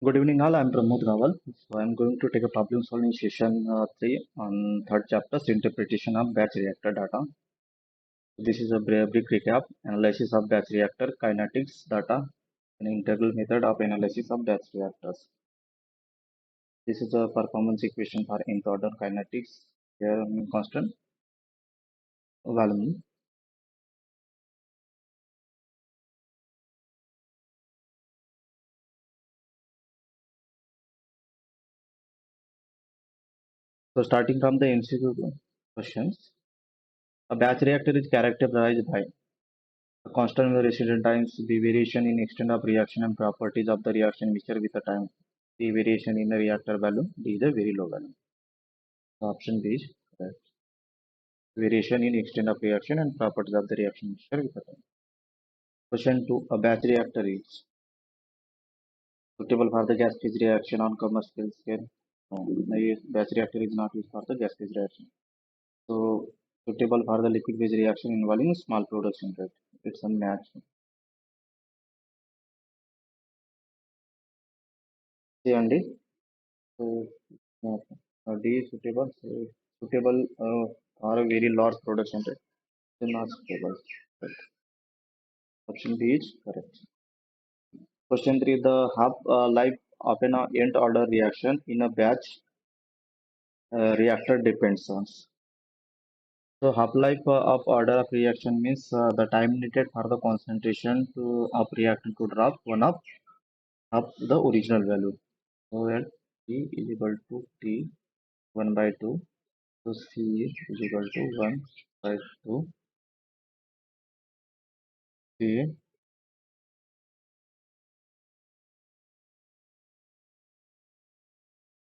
Good evening, all. I'm Pramod Rawal. So I'm going to take a problem solving session 3 on third chapter, interpretation of batch reactor data. This is a brief recap: analysis of batch reactor, kinetics data, and integral method of analysis of batch reactors. This is a performance equation for nth order kinetics. Here, constant volume. So starting from the MCQ questions, a batch reactor is characterized by a constant resident times, the variation in extent of reaction and properties of the reaction mixture with the time. The variation in the reactor value, D is a very low value. Option B is correct. Variation in extent of reaction and properties of the reaction mixture with the time. Question 2. A batch reactor is suitable for the gas phase reaction on commercial scale. No, the batch reactor is not used for the gas phase reaction. So suitable for the liquid phase reaction involving small production rate. It's a match. C and D. So D is suitable. So suitable for a very large production rate. So not suitable. Right. Option B is correct. Question 3. The half life of an end order reaction in a batch reactor depends on. So half life of order of reaction means the time needed for the concentration of reactant to drop one of the original value. So here T is equal to T 1 by 2. So C is equal to 1 by 2. C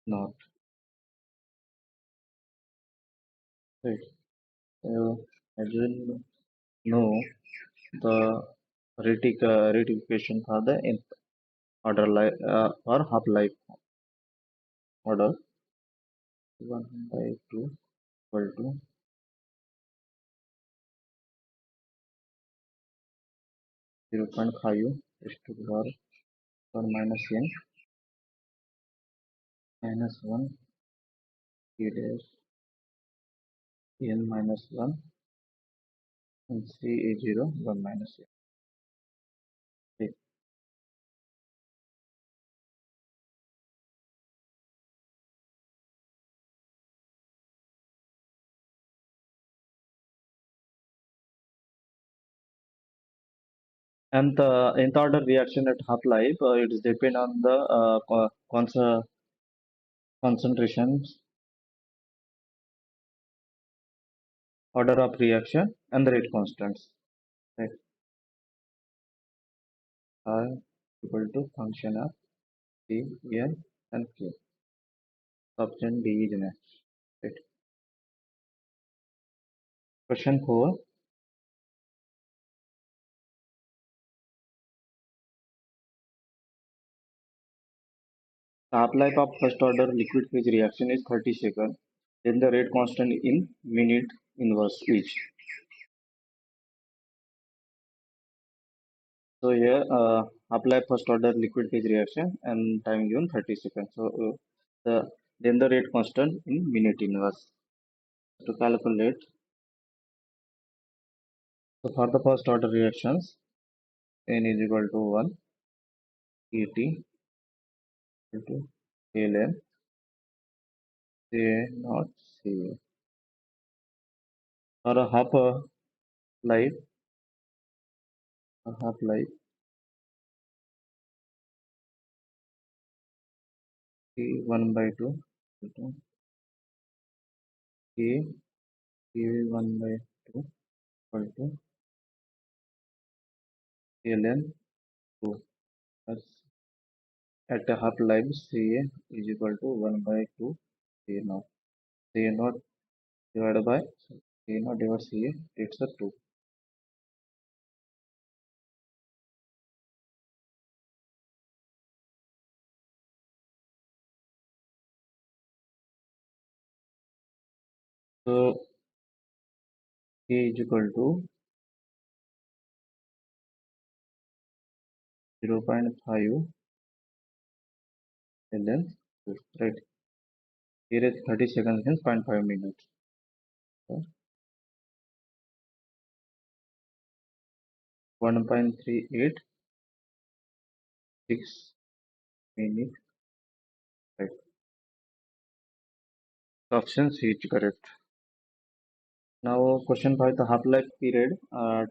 not. Right. As you know, the rate equation for the nth order life or half life order 1 by 2 equal to 0.5 is to the power 1 minus n minus 1 t dash n minus 1 and c is 0 1 minus n. Okay. And the nth order reaction at half life it is depend on the concentrations order of reaction and the rate constants. Right. Are equal to function of c, n and k. Option D is next. Right. Question 4. The half-life of first order liquid phase reaction is 30 seconds. Then the rate constant in minute inverse which. So here half-life first order liquid phase reaction and time given 30 seconds. So then the rate constant in minute inverse. To calculate, so for the first order reactions, n is equal to 1, Et equal to ln Ca not Ca. For a life, a half life T 1 by 2 equal to K K 1 by 2 equal to ln 2. Thus, at a half life Ca is equal to 1 by 2 Ca naught. Ca naught divided by Ca naught divided Ca, it's a 2. So K is equal to 0.5 and then right here is 30 seconds means 0.5 minutes. So 1.386 minutes, right. Option C is correct. Now question 5, the half-life period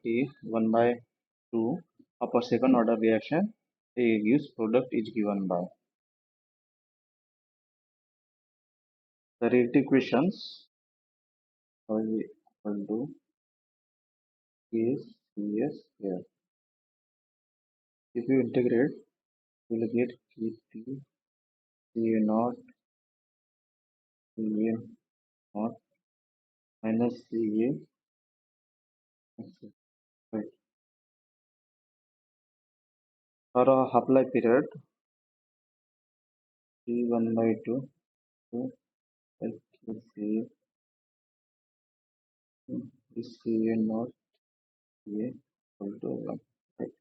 T 1 by 2 of a second order reaction A gives product is given by. The reactive equations are equal to K CS here. If you integrate, you will get Kp Ca naught Ca naught minus Ca. Right. For a half-life period T 1 by 2, so Ca is Ca naught Ca equal to 1. Right.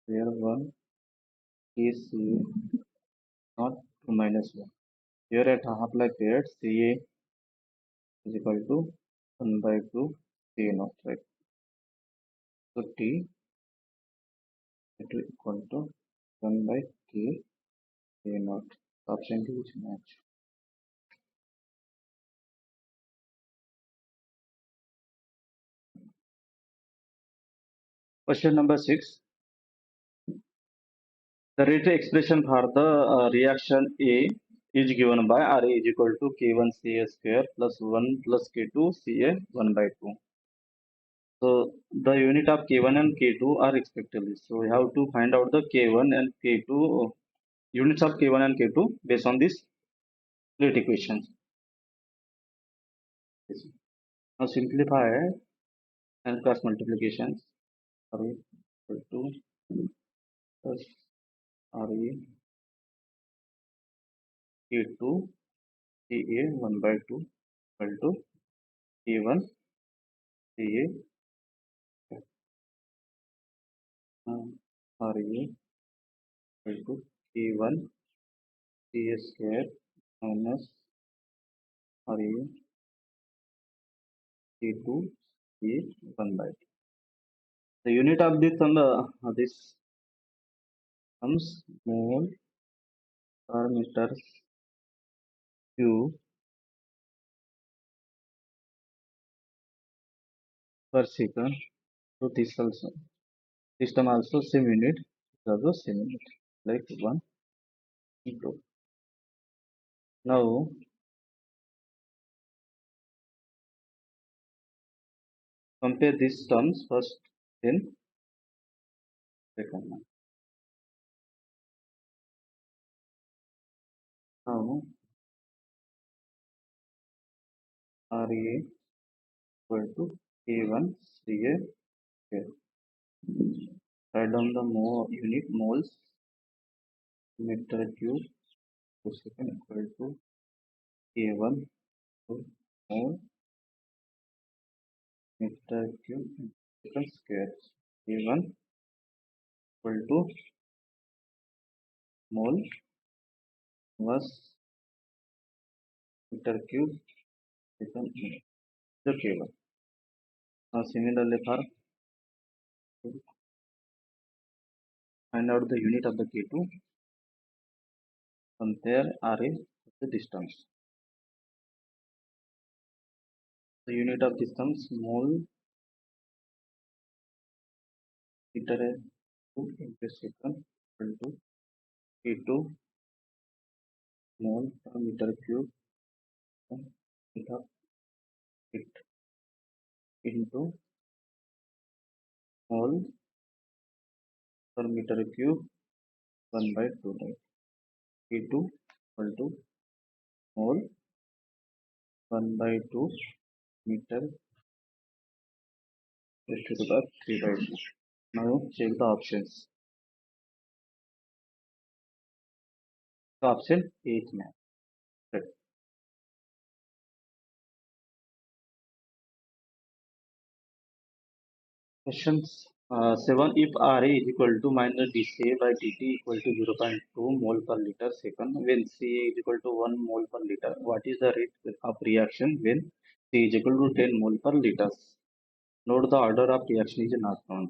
Here 1 is Ca naught 2 minus 1. Here at half-life period Ca is equal to 1 by 2 Ca naught. Right. So T it will equal to 1 by K A naught. Option D is match. Question number 6. The rate expression for the reaction A is given by Ra is equal to K1 Ca square plus 1 plus K2 Ca 1 by 2. So the unit of K1 and K2 are respectively. So we have to find out the K1 and K2 units of K1 and K2 based on this rate equations. Now simplify and cross multiplications. Ra equal to plus Ra K2 Ca 1 by 2 equal to K1 Ca Ra equal to K1 Ca square minus Ra K2 Ca 1 by 2. The unit of this comes mole per meter cube per second. So this term also same unit, is also same unit like 1 into. Now compare these terms first, then second one. Now Ra equal to K1 Ca square. Write down the unit moles meter cube per second equal to K1 to mole meter cube second square. K1 equal to mole was meter cube second the K1. Now similarly for find out the unit of the K2, compare Ra with the distance. The unit of distance mole meter cube into second equal to K2 mole per meter cube meter it into mole per meter cube 1 by 2, right. P2 equal to mole 1 by 2 meter raised to the power 3 by 2. Now check the options. The option A is match. Right. Questions 7 if Ra is equal to minus dCA by dt equal to 0.2 mole per liter second when Ca is equal to 1 mole per liter. What is the rate of reaction when C is equal to 10 mole per liters? Note the order of reaction is not known.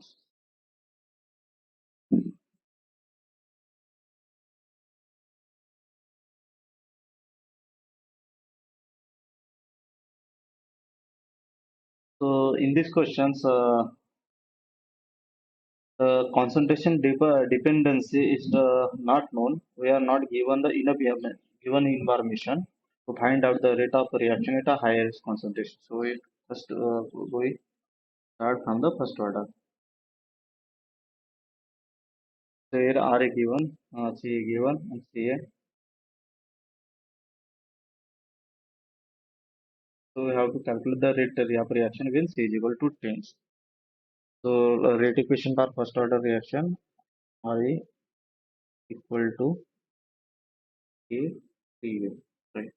So in these questions, dependency is not known. We are not given the enough given information to find out the rate of reaction at a higher concentration. So we start from the first order. So here R a given, C a given, and C a. So we have to calculate the rate of reaction when C is equal to 10. So rate equation for first order reaction R a equal to K C a. Right.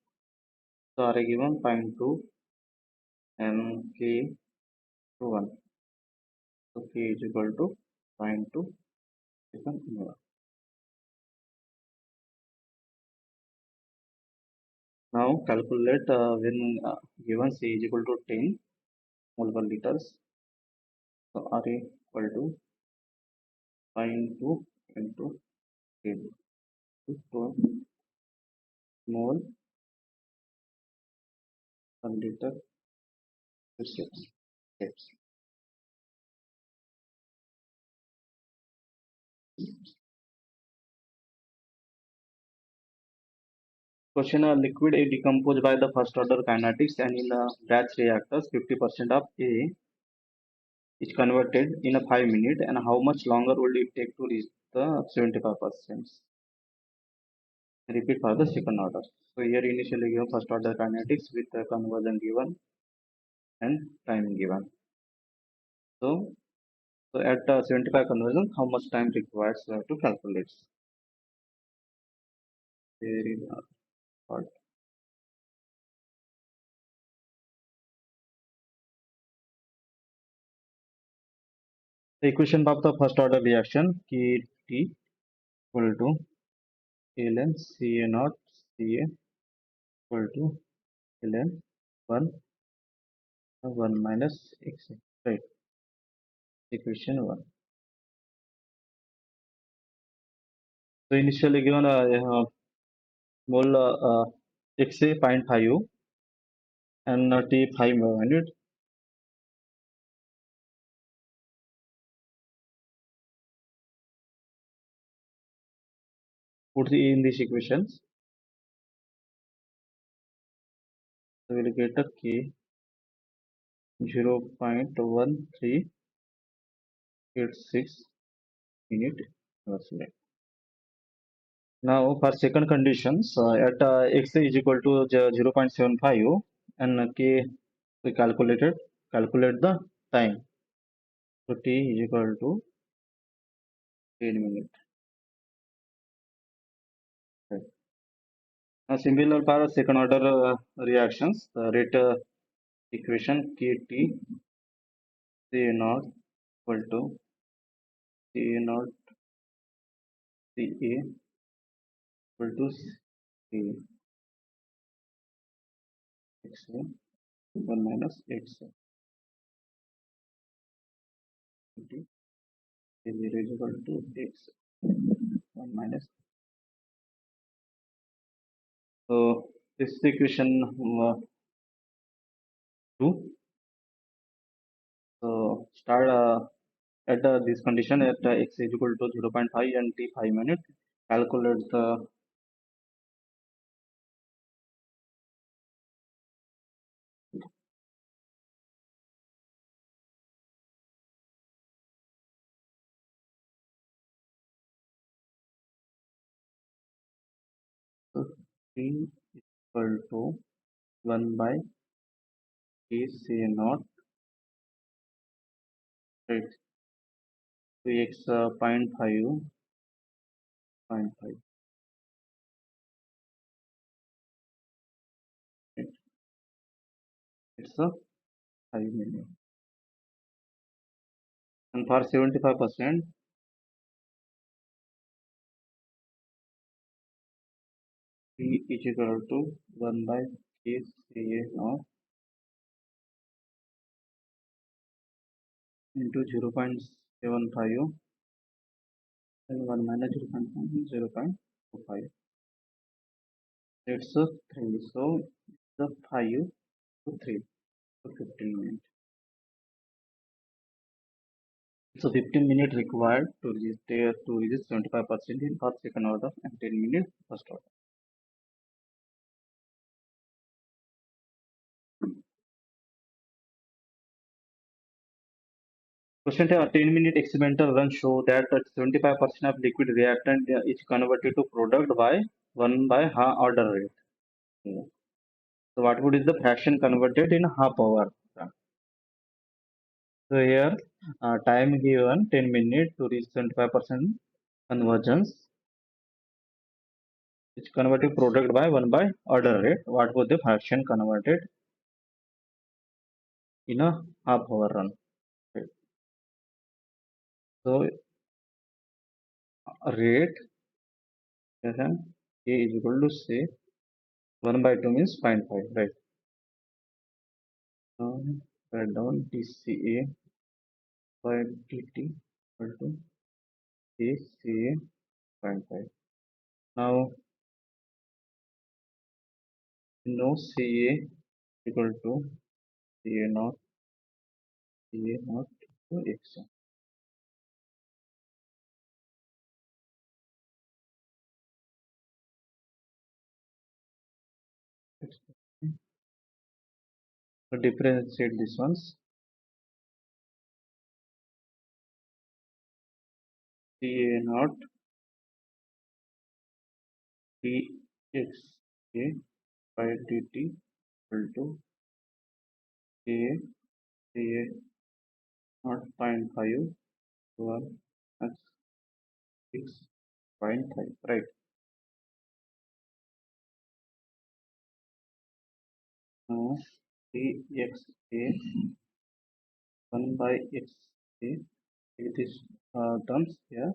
So R a given 0.2 and K to 1. So K is equal to 0.2 second mole. Now calculate when given C is equal to 10 mole per liters. So R a equal to 0.2 into K to mole per liter to 6 steps. Question: a liquid is decomposed by the first order kinetics and in batch reactors 50% of A is converted in a 5 minutes, and how much longer will it take to reach the 75%? Repeat for the second order. So here initially given first order kinetics with the conversion given and time given. So, so at 75 conversion, how much time requires to calculate? Very hard. The equation of the first order reaction Kt equal to ln Ca naught Ca equal to ln 1 1 minus x. Right. Equation 1. So initially given mole xa 0.5 and t 5 minute. Put in these equations. So we'll get a k 0.1386 minute. Now for second conditions at x is equal to 0.75 and k we calculate the time. So t is equal to 10 minutes. Right. Now similar for second order reactions, the rate equation Kt C naught equal to C naught Ca equal to C x 1 minus x. T is equal to x 1 minus. So this is equation 2. So start at this condition at x is equal to 0.5 and t 5 minutes. Calculate the t equal to 1 by t c naught right to x 0.5 right. It's a 5 minutes. And for 75%, P is equal to 1 by K Ca naught into 0.75 and 1 minus 0.25. It's a 3. So the 5 to 3. So 15 minutes. So 15 minutes required to reach there to reach 75% in first second order and 10 minutes first order. Question 10, a 10-minute experimental run show that 75% of liquid reactant is converted to product by 1 by half order rate. Yeah. So what would is the fraction converted in half hour? So here time given 10 minutes to reach 75% conversions. It's converted product by 1 by order rate. What would the fraction converted in a half hour run? Right. So rate then A is equal to say 1 by 2 means 0.5, right? Write down dCA by dt equal to dCA 0.5. Now you know CA equal to CA naught to X. So differentiate this ones. CA naught dXA by dt equal to CA CA naught 0.5 1 X 6.5, right? Now dXA 1 by XA, take this terms here.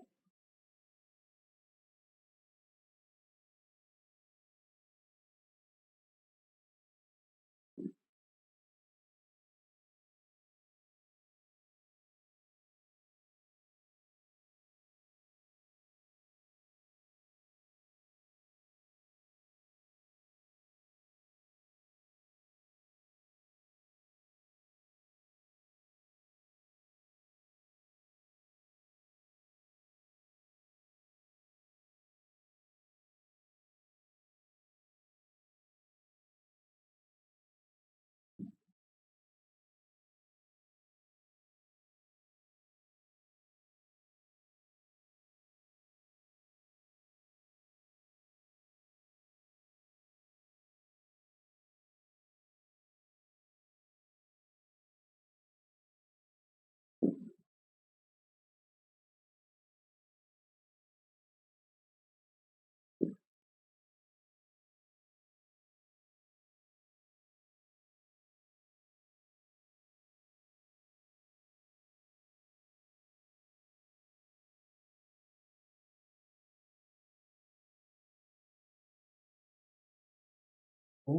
So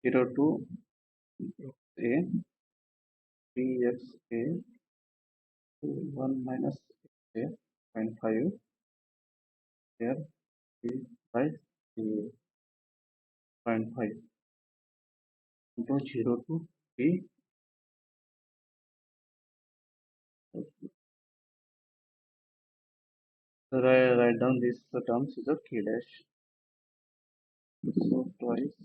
0 to XA 3XA to 1 minus XA 0.5 here 3 by 0.5 into 0 to 3. So write down this terms is a K dash. So twice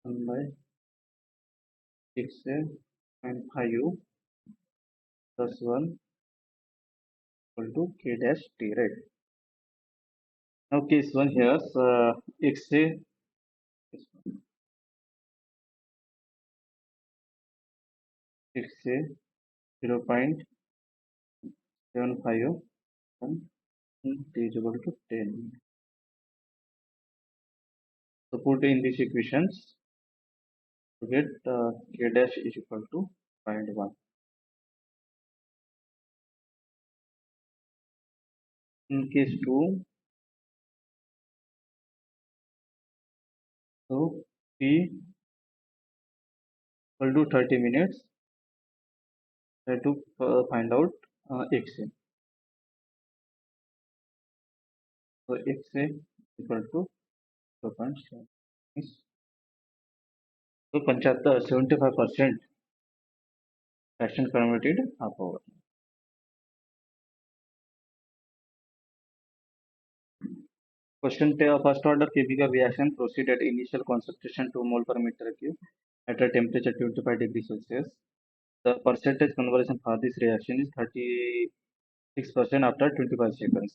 1 by XA and 5 plus 1 equal to K dash T, right? Now case 1 here, XA XA 0.75 and T is equal to 10. So put in these equations to get K dash is equal to 0.1. In case 2, so T equal to 30 minutes. Try to find out XA. So XA equal to 0.7. So 75% fraction converted half hour. Question first order chemical reaction proceed at initial concentration 2 mole per meter cube at a temperature 25 degrees Celsius. The percentage conversion for this reaction is 36% after 25 seconds.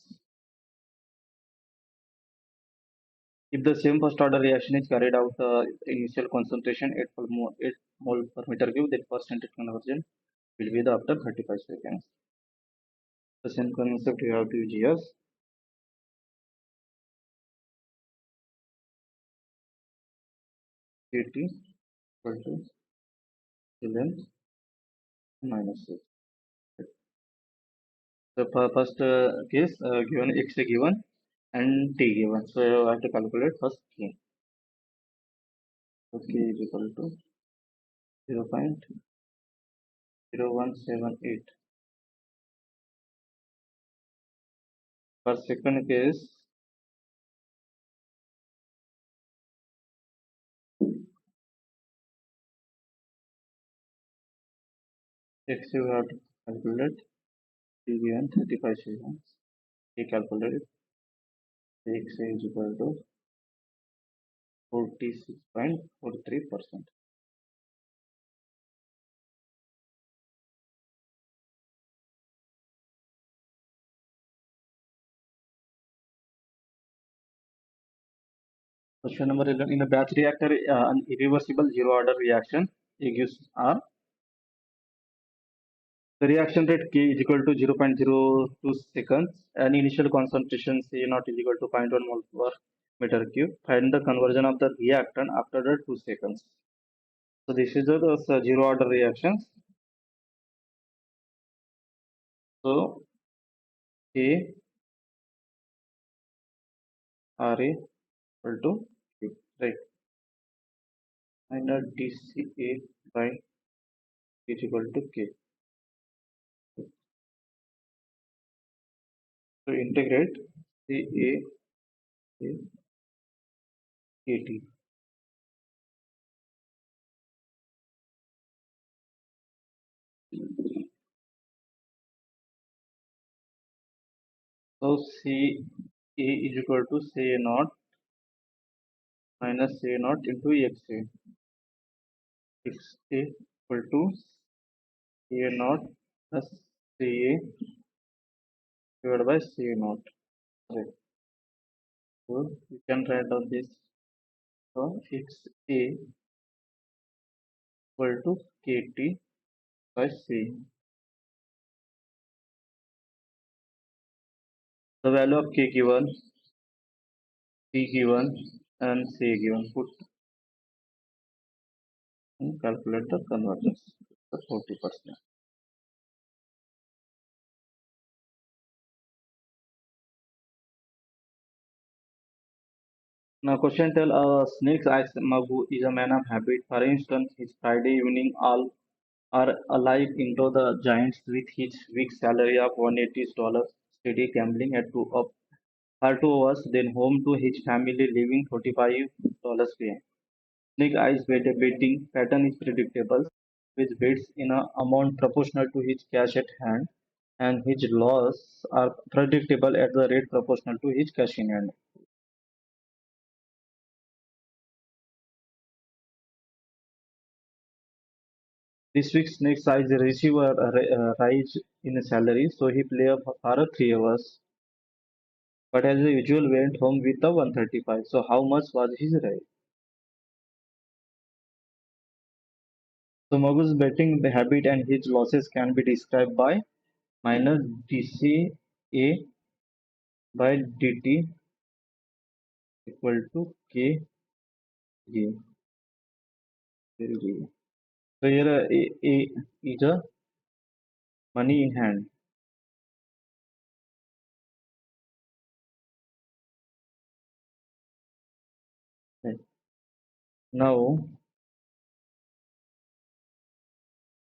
If the same first order reaction is carried out initial concentration 8 mole per meter cube, then percentage conversion will be the after 35 seconds. The same concept you have to use here. Kt equal to ln minus 6. The first case given x given and t given. So you have to calculate first k. So k is equal to 0.0178 per second case. X you have to calculate t given 35 seconds. K calculated x is equal to 46.43%. Question number 11. In a batch reactor, an irreversible zero order reaction gives R. The reaction rate K is equal to 0.02 seconds and initial concentration C naught is equal to 0.1 mole per meter cube. Find the conversion of the reactant after the 2 seconds. So this is the zero order reactions. So K RA equal to Q, right? And dCA by is equal to K. So integrate CA KT. So CA is equal to CA naught minus CA naught into XA. XA equal to CA naught plus CA divided by CA naught. Right. So we can write down this. So XA equal to KT by C. The value of K given, T given, and C given. Put and calculate the convergence. The 40%. Now question tell snake's eyes Magu is a man of habit. For instance, his Friday evening all are alive into the giants with his week salary of $180 steady gambling at 2 hours, then home to his family living $45 pay. Snake eyes betting pattern is predictable, with bets in an amount proportional to his cash at hand, and his loss are predictable at the rate proportional to his cash in hand. This week, Snake's eyes receive a rise in salary, so he play up for 3 hours. But as usual, went home with a 135. So how much was his rise? So Magu's betting habit and his losses can be described by minus dCA by dt equal to kg. So here A is a money in hand. Now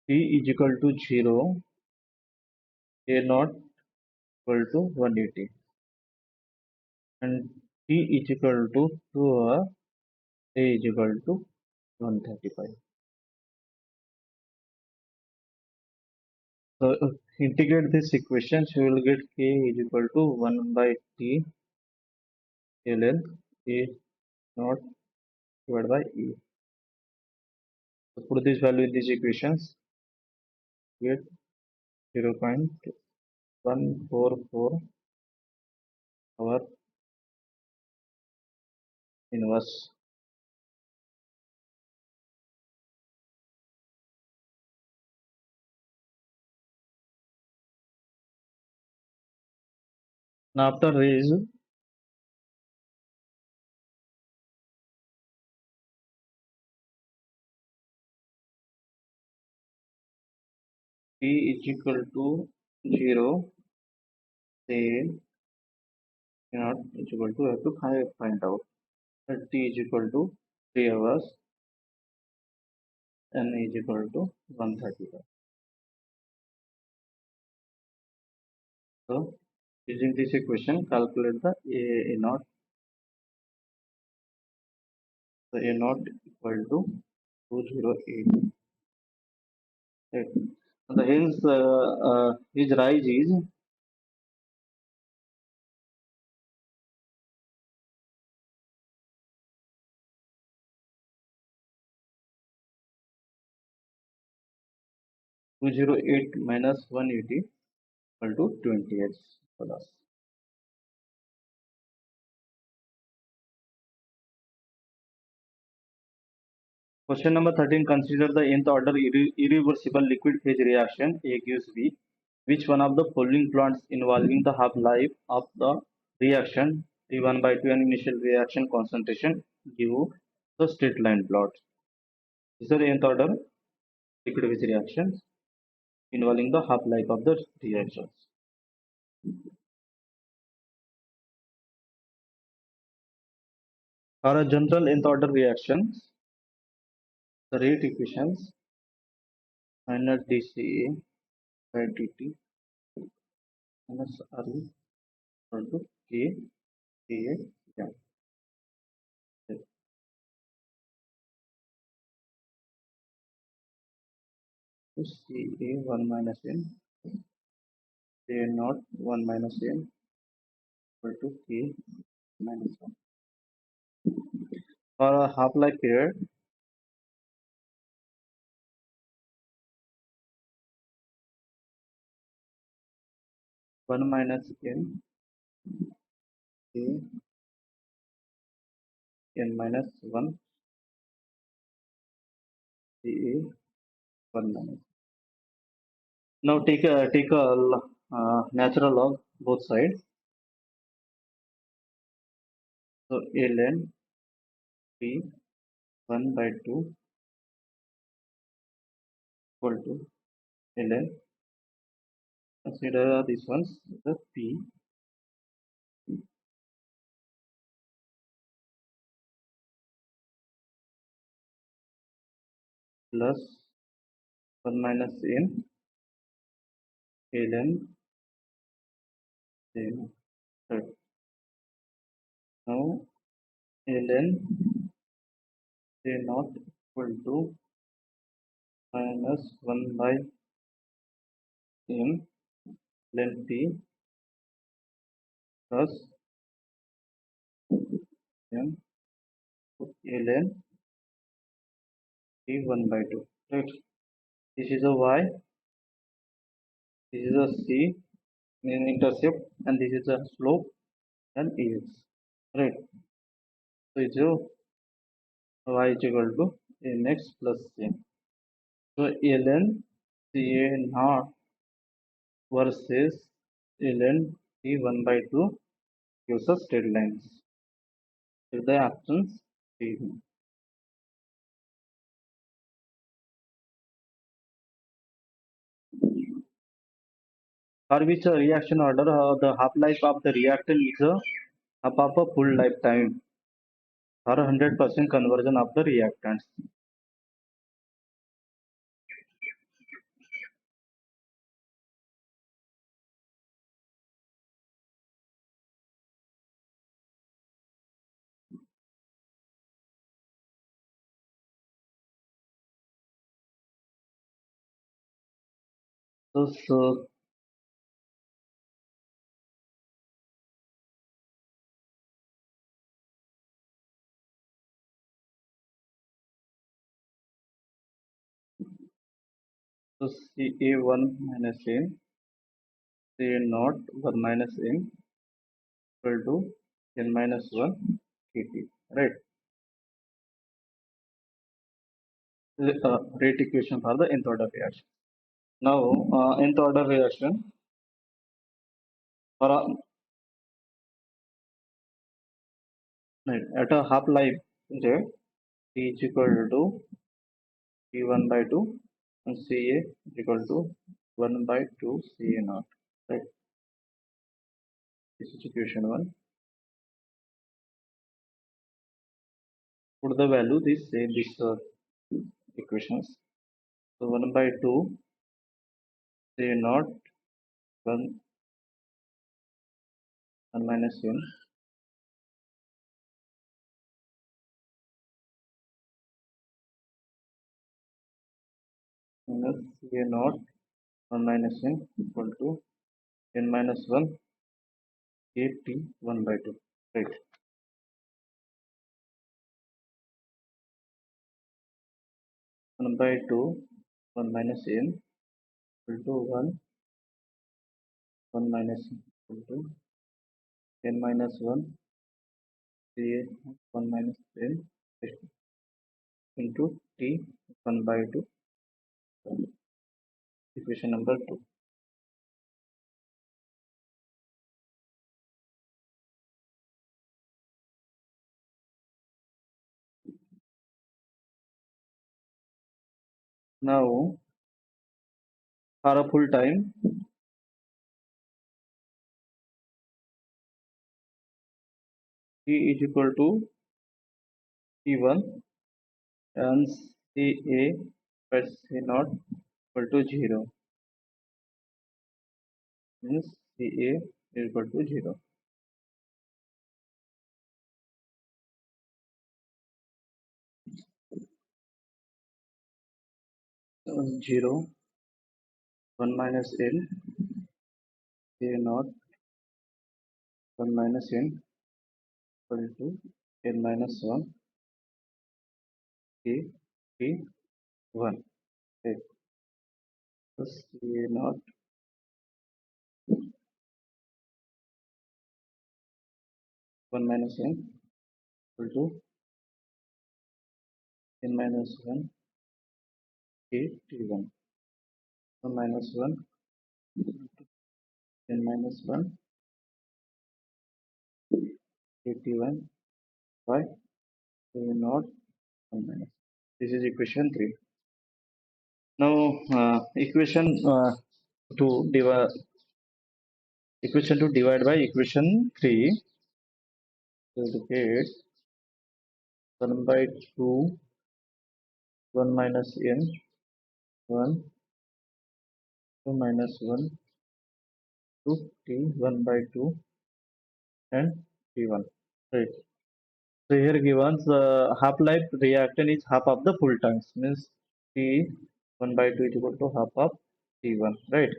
T is equal to 0, A naught equal to 180, and T is equal to 2 hour, A is equal to 135. So integrate this equation, so you will get K is equal to 1 by T ln A naught divided by E. So put this value in these equations, get 0.144 our inverse. Now after raise, T is equal to 0, say not is equal to, have to find out that T is equal to 3 hours, N is equal to 135. So using this equation, calculate the A naught. So A naught equal to 208. Right. And the his rise is 208 minus 180 equal to 28 dollars. Question number 13. Consider the nth order irreversible liquid phase reaction A gives B. Which one of the following plots involving the half-life of the reaction T1 by 2 and initial reaction concentration give the straight line plot? These are nth order liquid phase reactions involving the half-life of the reactions. For a general nth order reactions, the rate equations minus dCA by dt minus RE equal to K CA. Yeah. So CA 1 minus N, CA naught 1 minus N equal to K minus 1. For a half-life period, 1 minus N, K N minus 1, CA 1 minus. Now take a natural log both sides. So ln P 1 by 2 equal to ln. Consider these ones the P plus 1 minus N ln N. Right. Now ln A naught equal to minus 1 by M ln T plus M ln T 1 by 2. Right. This is a Y, this is a C in intercept, and this is a slope and AX. Right. So it's a Y is equal to MX plus M. So ln CA naught versus ln T 1 by 2 gives us straight lines. If the actions T. For which reaction order the half-life of the reactant is half of a full lifetime. or 100% conversion of the reactants. So Ca1 minus n, Ca naught 1 minus n equal to n minus 1 Kt. Right. Rate equation for the nth order reaction. Now, nth order reaction for right, at a half life rate T is equal to T1 by 2 and Ca is equal to 1 by 2 Ca naught. Right. This is equation 1. Put the value this say this equations. So 1 by 2 Ca naught 1 1 minus n minus Ca naught 1 minus n equal to n minus 1 Kt 1 by 2. Right. 1 by 2 1 minus n equal to 1 1 minus n equal to n minus 1 Ca 1 minus n into T 1 by 2 equation number 2. Now for a full time T is equal to T1 and Ca plus C naught equal to 0 means Ca is equal to 0. 0 1 minus n Ca naught 1 minus n equal to n minus 1 K T 1. Okay. So Ca naught 1 minus n equal to n minus 1 K T1. 1 minus 1 n minus 1 K T1 by Ca naught 1 minus. This is equation 3. Now equation to divide by equation 3. So to get 1 by 2 1 minus n 1 2 minus 1 2 t 1 by 2 and t1. Right. So here given the half life reactant is half of the full times means t 1 by 2 is equal to half of t1. Right.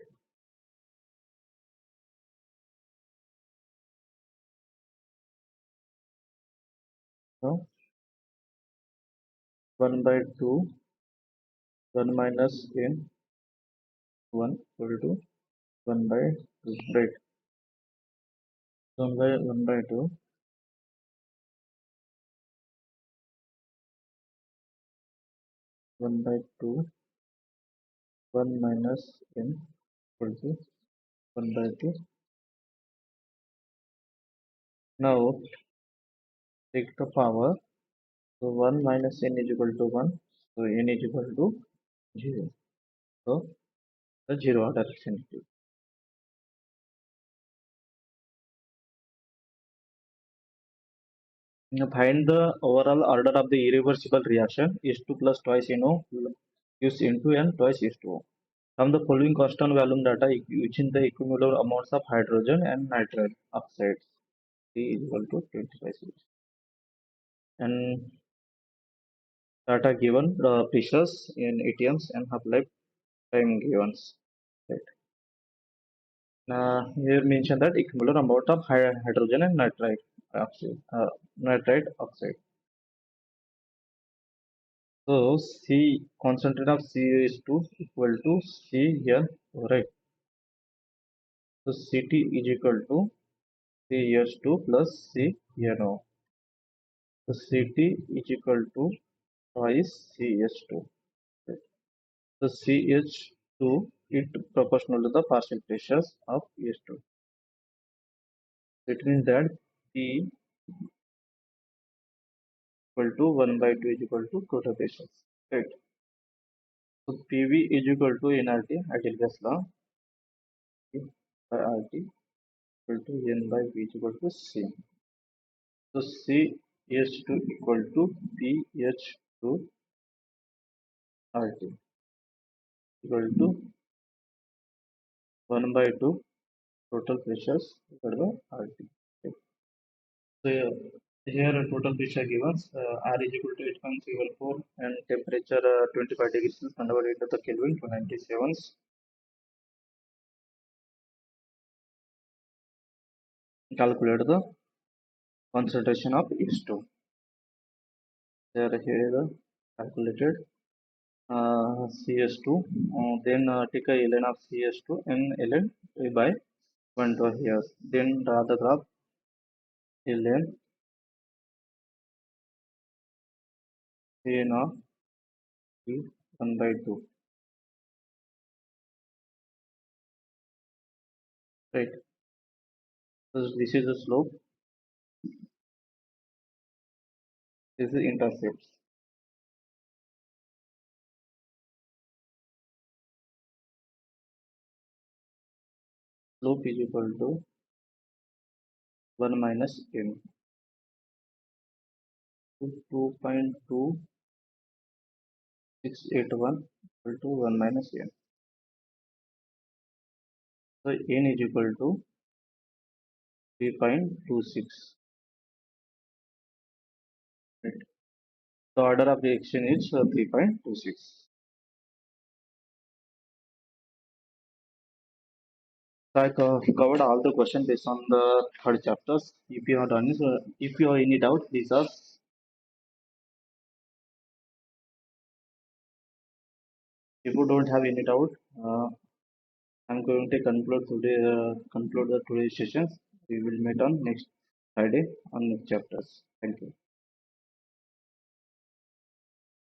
So 1 by 2 1 minus n 1 equal to 1 by 2. Right. 1 by 1 by 2 1 by 2 1 minus n equal to 1 by 2. Now take the power. So 1 minus n is equal to 1. So n is equal to 0. So the 0 order representative. Find the overall order of the irreversible reaction is 2 plus twice NO is into and twice is 2. From the following constant volume data using the cumulative amounts of hydrogen and nitride oxides. C is equal to 25 series. And data given precious in ATMs and half-life time given. Right. Here mentioned that equivalent amount of hydrogen and nitride oxide. So C concentrate of CH2 equal to Cl, right? So Ct is equal to CH2 plus CNO. So Ct is equal to twice CH2. Right? So CH2 is proportional to the partial pressures of H2. It means that P equal to 1 by 2 is equal to total pressures. Right. So PV is equal to nRT, ideal gas law, by RT equal to N by V is equal to C. So CH2 equal to PH2 RT equal to 1 by 2 total pressures equal to RT. Okay. So here total pressure given R is equal to 8.04 and temperature 25 degrees converted into the Kelvin 297. Calculate the concentration of H2. Here is the calculated CS2. Then take a ln of CS2 and ln by 1 to here. Then draw the graph ln ln of P 1 by 2. Right. So this is the slope. This is intercepts. Slope is equal to 1 minus m. 2.2681 equal to 1 minus n. So n is equal to 3.26. Right. The order of reaction is 3.26. So I covered all the questions based on the third chapters. If you are done, if you have any doubt, please ask. If you don't have any doubt, I'm going to conclude the today's sessions. We will meet on next Friday on next chapters. Thank you.